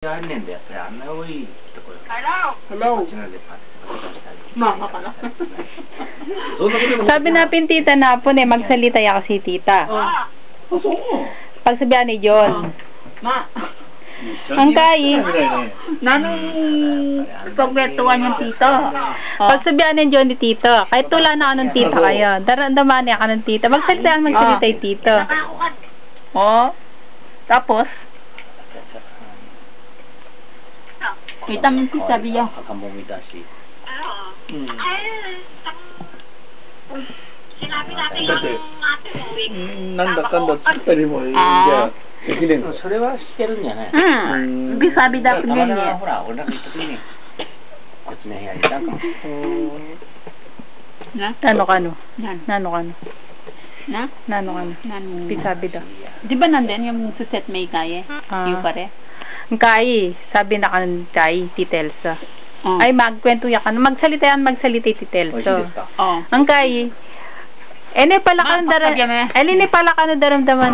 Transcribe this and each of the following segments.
やんねんで、やっぱりあんな多いところ。Hello. こっちのでパッと渡したり。 Mama ka na. Sabi natin tita na po magsalita ya kasi tita. Pagsabihan ni John. Ma. Ang kai. Nanong pagbetuan yung tito. Pagsabihan ni John ni tito. Kahit tula na anong tita kayo. Daramdaman niya ka ng tita. Magsalita yung tito. Oh. Tapos, vitamin C sabi niya. Kakamumita si. Sinabi natin yung ate mo, eh. なんだかんだ作ったりも、じゃあ、できねえの。それはしてるんじゃない。 Hindi sabi た dapat ま din たま niya. ほら、俺らが行った時に、こっちの部屋にいたかも。 Na? Nano ka no? Nan. Nano ka no? Na? Nano ka no? Nan. Pisabi daw. Di ba nandun yung sa set may kaya? Yung pare? Ang kai. Sabi na ka ng kai, Titelsa. Oh. Ay, magkwento ya ka. Magsalita si Titelso. Oh. Ang kai. Ene pala ka ng Ene pala ka ng daramdaman.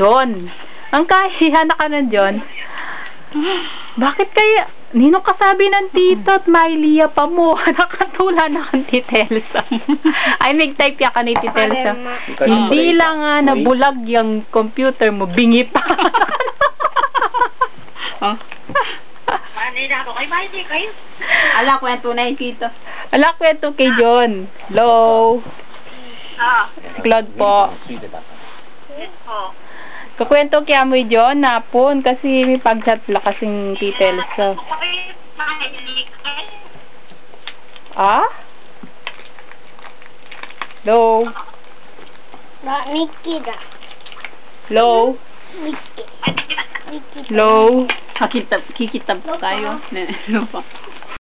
John. Ang kai, hana ka ng John. Bakit kaya? Ninong kasabi ng tito at Mylia pa mo. Nakatula na kang Titelsa. Ay, mag-type ya ka ni Titelsa. Hindi lang nga nabulag yung computer mo. Bingi pa. Oh. Manila ako kay Mikey kayo. Ala, kwento na yung tito. Ala, kwento kay John. Hello. Claude po. Oh. Kakwento kaya mo John napon kasi may pag-chat la kasing Titelsa. Ah? Hello? Nikita. Hello? Hello? Kikitab tayo. Ano pa?